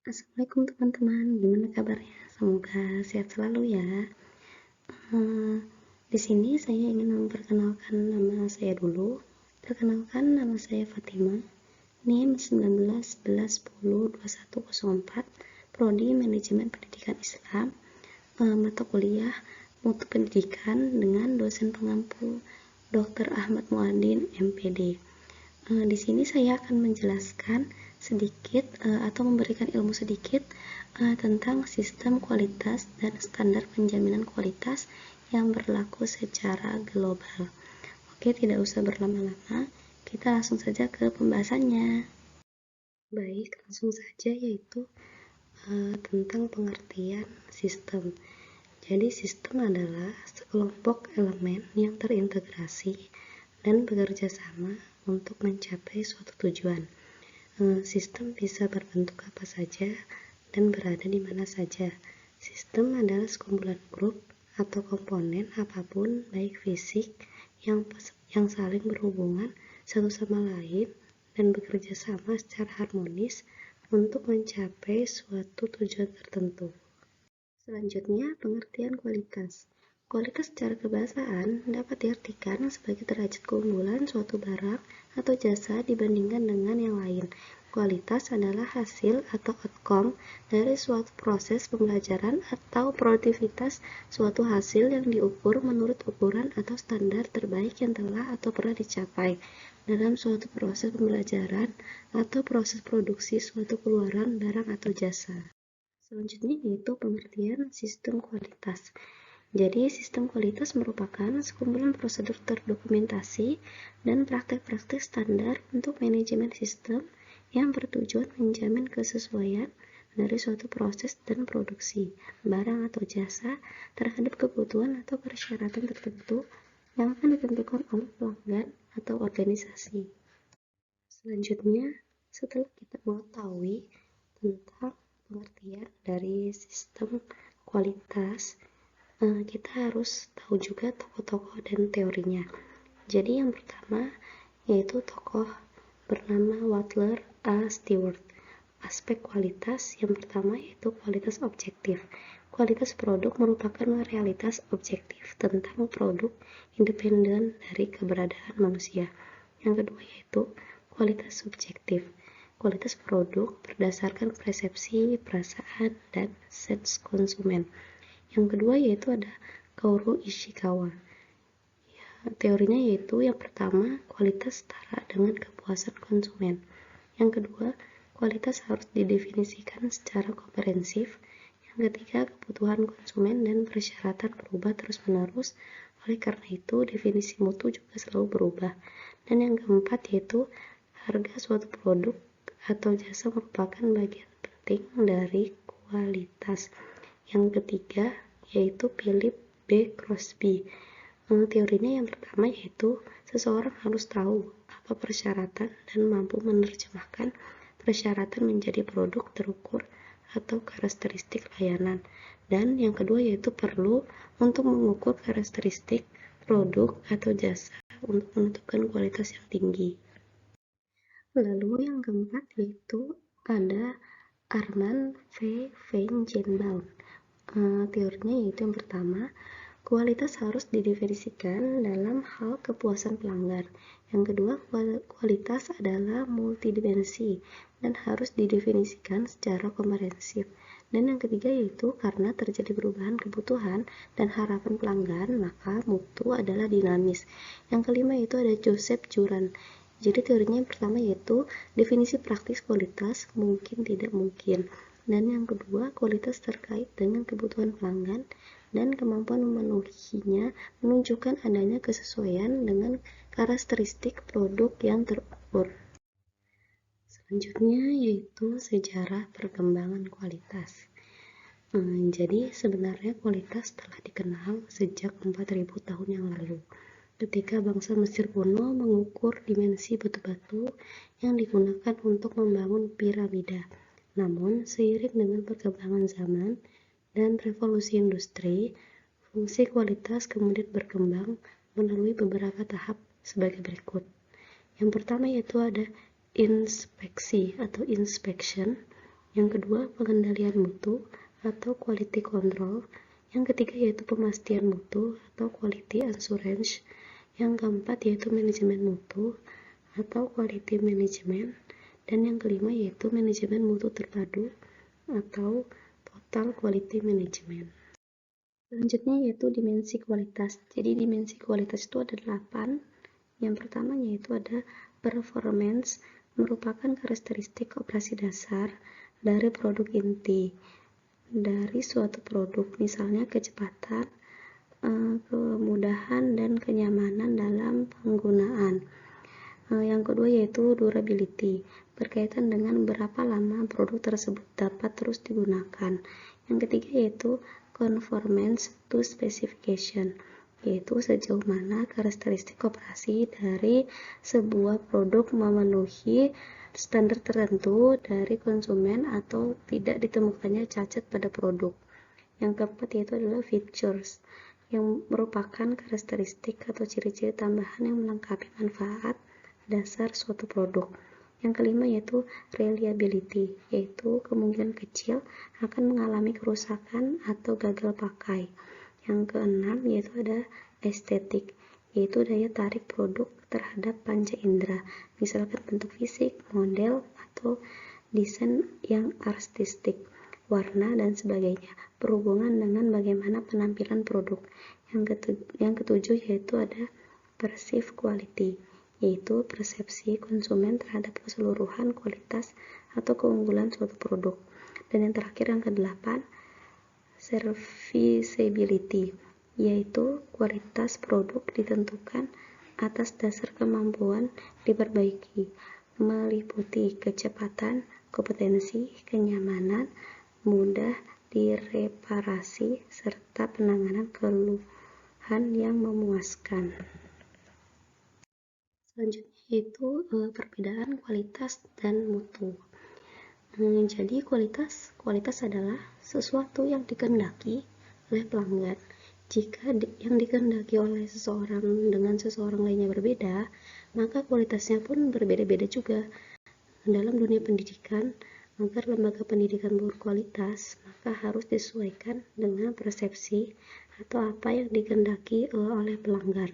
Assalamualaikum teman-teman, gimana kabarnya? Semoga sehat selalu ya. Di sini saya ingin memperkenalkan nama saya dulu. Perkenalkan, nama saya Fatima, NIM 1911102104, Prodi Manajemen Pendidikan Islam, mata kuliah Mutu Pendidikan dengan dosen pengampu Dr. Ahmad Muadin, MPD. Di sini saya akan menjelaskan sedikit atau memberikan ilmu sedikit tentang sistem kualitas dan standar penjaminan kualitas yang berlaku secara global. Oke, tidak usah berlama-lama, kita langsung saja ke pembahasannya. Baik, langsung saja yaitu tentang pengertian sistem. Jadi sistem adalah sekelompok elemen yang terintegrasi dan bekerja sama untuk mencapai suatu tujuan. Sistem bisa berbentuk apa saja dan berada di mana saja. Sistem adalah sekumpulan grup atau komponen apapun, baik fisik yang saling berhubungan satu sama lain dan bekerja sama secara harmonis untuk mencapai suatu tujuan tertentu. Selanjutnya, pengertian kualitas. Kualitas secara kebahasaan dapat diartikan sebagai derajat keunggulan suatu barang atau jasa dibandingkan dengan yang lain. Kualitas adalah hasil atau outcome dari suatu proses pembelajaran atau produktivitas suatu hasil yang diukur menurut ukuran atau standar terbaik yang telah atau pernah dicapai dalam suatu proses pembelajaran atau proses produksi suatu keluaran barang atau jasa. Selanjutnya yaitu pengertian sistem kualitas. Jadi, sistem kualitas merupakan sekumpulan prosedur terdokumentasi dan praktek-praktek standar untuk manajemen sistem yang bertujuan menjamin kesesuaian dari suatu proses dan produksi, barang atau jasa terhadap kebutuhan atau persyaratan tertentu yang akan ditentukan oleh pelanggan atau organisasi. Selanjutnya, setelah kita mengetahui tentang pengertian dari sistem kualitas, kita harus tahu juga tokoh-tokoh dan teorinya. Jadi yang pertama yaitu tokoh bernama Butler A. Stewart. Aspek kualitas yang pertama yaitu kualitas objektif. Kualitas produk merupakan realitas objektif tentang produk independen dari keberadaan manusia. Yang kedua yaitu kualitas subjektif. Kualitas produk berdasarkan persepsi, perasaan, dan sense konsumen. Yang kedua yaitu ada Kaoru Ishikawa. Teorinya yaitu yang pertama, kualitas setara dengan kepuasan konsumen. Yang kedua, kualitas harus didefinisikan secara komprehensif. Yang ketiga, kebutuhan konsumen dan persyaratan berubah terus-menerus. Oleh karena itu, definisi mutu juga selalu berubah. Dan yang keempat yaitu harga suatu produk atau jasa merupakan bagian penting dari kualitas. Yang ketiga yaitu Philip B. Crosby. Teorinya yang pertama yaitu seseorang harus tahu apa persyaratan dan mampu menerjemahkan persyaratan menjadi produk terukur atau karakteristik layanan. Dan yang kedua yaitu perlu untuk mengukur karakteristik produk atau jasa untuk menentukan kualitas yang tinggi. Lalu yang keempat yaitu ada Armand V. Feigenbaum. Teorinya yaitu yang pertama, kualitas harus didefinisikan dalam hal kepuasan pelanggan. Yang kedua, kualitas adalah multidimensi dan harus didefinisikan secara komprehensif. Dan yang ketiga yaitu karena terjadi perubahan kebutuhan dan harapan pelanggan, maka mutu adalah dinamis. Yang kelima yaitu ada Joseph Juran. Jadi teorinya yang pertama yaitu definisi praktis kualitas mungkin tidak mungkin. Dan yang kedua, kualitas terkait dengan kebutuhan pelanggan dan kemampuan memenuhinya menunjukkan adanya kesesuaian dengan karakteristik produk yang terukur. Selanjutnya yaitu sejarah perkembangan kualitas. Jadi sebenarnya kualitas telah dikenal sejak 4000 tahun yang lalu. Ketika bangsa Mesir kuno mengukur dimensi batu-batu yang digunakan untuk membangun piramida. Namun, seiring dengan perkembangan zaman dan revolusi industri, fungsi kualitas kemudian berkembang melalui beberapa tahap sebagai berikut. Yang pertama yaitu ada inspeksi atau inspection. Yang kedua, pengendalian mutu atau quality control. Yang ketiga yaitu pemastian mutu atau quality assurance. Yang keempat yaitu manajemen mutu atau quality management. Dan yang kelima yaitu manajemen mutu terpadu atau total quality management. Selanjutnya yaitu dimensi kualitas. Jadi dimensi kualitas itu ada 8. Yang pertama yaitu ada performance, merupakan karakteristik operasi dasar dari produk inti dari suatu produk, misalnya kecepatan, kemudahan, dan kenyamanan dalam penggunaan. Yang kedua yaitu durability, berkaitan dengan berapa lama produk tersebut dapat terus digunakan. Yang ketiga yaitu conformance to specification, yaitu sejauh mana karakteristik operasi dari sebuah produk memenuhi standar tertentu dari konsumen atau tidak ditemukannya cacat pada produk. Yang keempat yaitu adalah features, yang merupakan karakteristik atau ciri-ciri tambahan yang melengkapi manfaat dasar suatu produk. Yang kelima yaitu reliability, yaitu kemungkinan kecil akan mengalami kerusakan atau gagal pakai. Yang keenam yaitu ada estetik, yaitu daya tarik produk terhadap panca indera, misalkan bentuk fisik, model, atau desain yang artistik, warna, dan sebagainya, berhubungan dengan bagaimana penampilan produk. Yang ketujuh yaitu ada perceived quality, yaitu persepsi konsumen terhadap keseluruhan kualitas atau keunggulan suatu produk. Dan yang terakhir yang kedelapan, serviceability, yaitu kualitas produk ditentukan atas dasar kemampuan diperbaiki, meliputi kecepatan, kompetensi, kenyamanan, mudah direparasi, serta penanganan keluhan yang memuaskan. Selanjutnya yaitu perbedaan kualitas dan mutu. Jadi kualitas adalah sesuatu yang dikehendaki oleh pelanggan. Jika yang dikehendaki oleh seseorang dengan seseorang lainnya berbeda, maka kualitasnya pun berbeda-beda juga. Dalam dunia pendidikan, agar lembaga pendidikan berkualitas, maka harus disesuaikan dengan persepsi atau apa yang dikehendaki oleh pelanggan.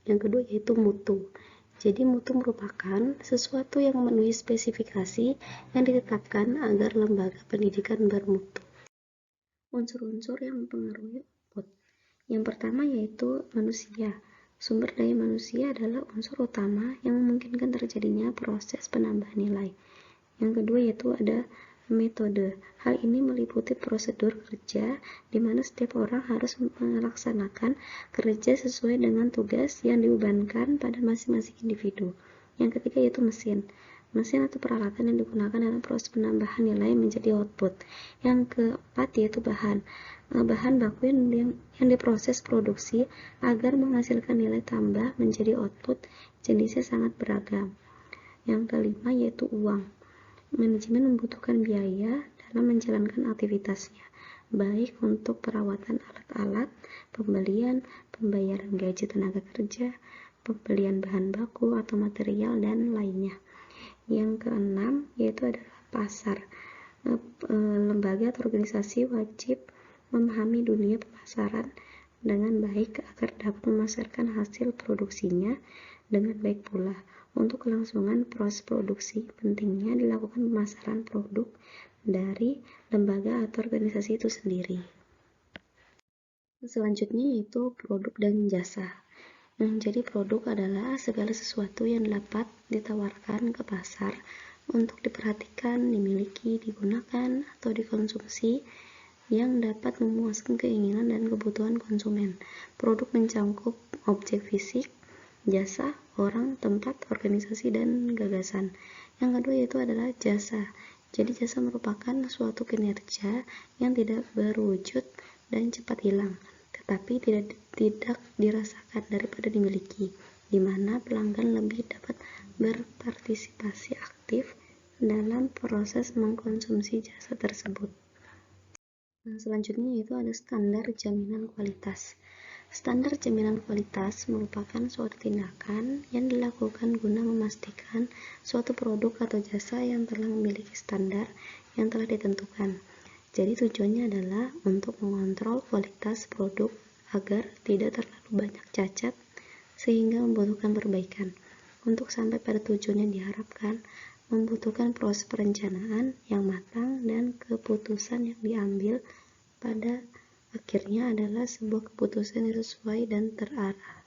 Yang kedua yaitu mutu. Jadi mutu merupakan sesuatu yang memenuhi spesifikasi yang ditetapkan agar lembaga pendidikan bermutu. Unsur-unsur yang mempengaruhi output. Yang pertama yaitu manusia. Sumber daya manusia adalah unsur utama yang memungkinkan terjadinya proses penambahan nilai. Yang kedua yaitu ada metode. Hal ini meliputi prosedur kerja di mana setiap orang harus melaksanakan kerja sesuai dengan tugas yang dibebankan pada masing-masing individu. Yang ketiga yaitu mesin. Mesin atau peralatan yang digunakan dalam proses penambahan nilai menjadi output. Yang keempat yaitu bahan. Bahan baku yang diproses produksi agar menghasilkan nilai tambah menjadi output, jenisnya sangat beragam. Yang kelima yaitu uang. Manajemen membutuhkan biaya dalam menjalankan aktivitasnya, baik untuk perawatan alat-alat, pembayaran gaji tenaga kerja, pembelian bahan baku atau material, dan lainnya. Yang keenam yaitu adalah pasar. Lembaga atau organisasi wajib memahami dunia pemasaran dengan baik agar dapat memasarkan hasil produksinya dengan baik pula. Untuk kelangsungan proses produksi, pentingnya dilakukan pemasaran produk dari lembaga atau organisasi itu sendiri. Selanjutnya yaitu produk dan jasa. Jadi produk adalah segala sesuatu yang dapat ditawarkan ke pasar untuk diperhatikan, dimiliki, digunakan, atau dikonsumsi yang dapat memuaskan keinginan dan kebutuhan konsumen. Produk mencangkup objek fisik, jasa, orang, tempat, organisasi, dan gagasan. Yang kedua yaitu adalah jasa. Jadi jasa merupakan suatu kinerja yang tidak berwujud dan cepat hilang, tetapi tidak dirasakan daripada dimiliki, di mana pelanggan lebih dapat berpartisipasi aktif dalam proses mengkonsumsi jasa tersebut. Selanjutnya yaitu ada standar jaminan kualitas. Standar jaminan kualitas merupakan suatu tindakan yang dilakukan guna memastikan suatu produk atau jasa yang telah memiliki standar yang telah ditentukan. Jadi tujuannya adalah untuk mengontrol kualitas produk agar tidak terlalu banyak cacat sehingga membutuhkan perbaikan. Untuk sampai pada tujuan yang diharapkan, membutuhkan proses perencanaan yang matang dan keputusan yang diambil pada akhirnya adalah sebuah keputusan yang sesuai dan terarah.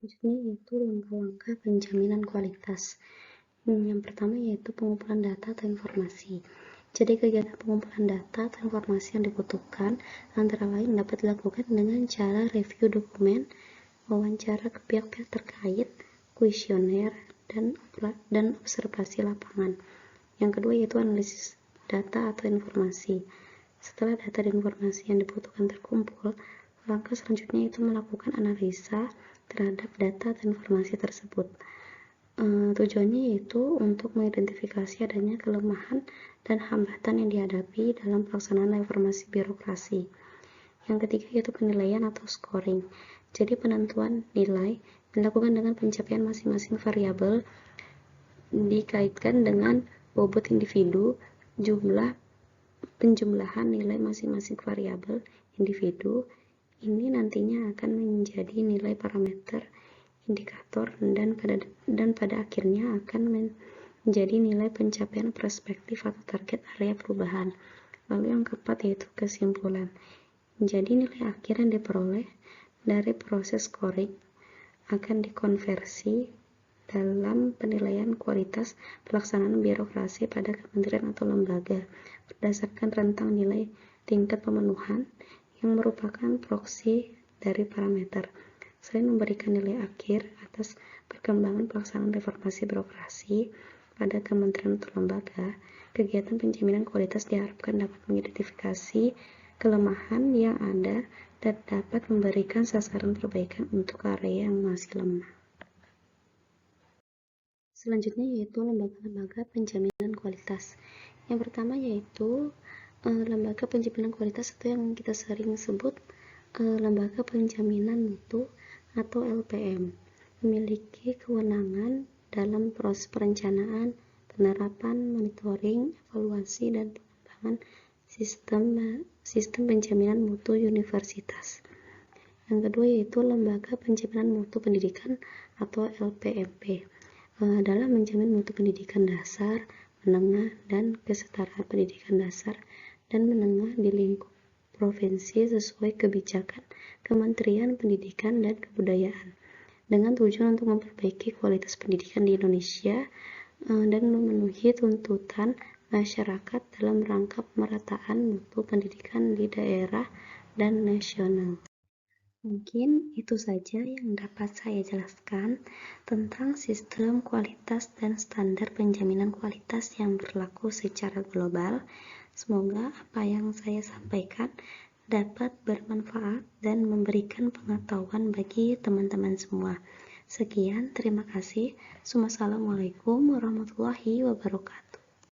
Selanjutnya yaitu langkah-langkah penjaminan kualitas. Yang pertama yaitu pengumpulan data atau informasi. Jadi kegiatan pengumpulan data atau informasi yang dibutuhkan antara lain dapat dilakukan dengan cara review dokumen, wawancara ke pihak-pihak terkait, kuesioner, dan observasi lapangan. Yang kedua yaitu analisis data atau informasi. Setelah data dan informasi yang dibutuhkan terkumpul, langkah selanjutnya itu melakukan analisa terhadap data dan informasi tersebut. Tujuannya yaitu untuk mengidentifikasi adanya kelemahan dan hambatan yang dihadapi dalam pelaksanaan informasi birokrasi. Yang ketiga yaitu penilaian atau scoring. Jadi penentuan nilai dilakukan dengan pencapaian masing-masing variabel dikaitkan dengan bobot individu, penjumlahan nilai masing-masing variabel individu. Ini nantinya akan menjadi nilai parameter indikator dan pada akhirnya akan menjadi nilai pencapaian perspektif atau target area perubahan. Lalu yang keempat yaitu kesimpulan. Jadi nilai akhir yang diperoleh dari proses scoring akan dikonversi dalam penilaian kualitas pelaksanaan birokrasi pada kementerian atau lembaga berdasarkan rentang nilai tingkat pemenuhan yang merupakan proksi dari parameter. Selain memberikan nilai akhir atas perkembangan pelaksanaan reformasi birokrasi pada kementerian atau lembaga, kegiatan penjaminan kualitas diharapkan dapat mengidentifikasi kelemahan yang ada dan dapat memberikan sasaran perbaikan untuk area yang masih lemah. Selanjutnya yaitu lembaga-lembaga penjaminan kualitas. Yang pertama yaitu lembaga penjaminan kualitas atau yang kita sering sebut lembaga penjaminan mutu atau LPM, memiliki kewenangan dalam proses perencanaan, penerapan, monitoring, evaluasi, dan pengembangan sistem penjaminan mutu universitas. Yang kedua yaitu lembaga penjaminan mutu pendidikan atau LPMP, dalam menjamin mutu pendidikan dasar, menengah, dan kesetaraan pendidikan dasar dan menengah di lingkup provinsi sesuai kebijakan Kementerian Pendidikan dan Kebudayaan dengan tujuan untuk memperbaiki kualitas pendidikan di Indonesia dan memenuhi tuntutan masyarakat dalam rangka pemerataan mutu pendidikan di daerah dan nasional. Mungkin itu saja yang dapat saya jelaskan tentang sistem kualitas dan standar penjaminan kualitas yang berlaku secara global. Semoga apa yang saya sampaikan dapat bermanfaat dan memberikan pengetahuan bagi teman-teman semua. Sekian, terima kasih. Wassalamualaikum warahmatullahi wabarakatuh.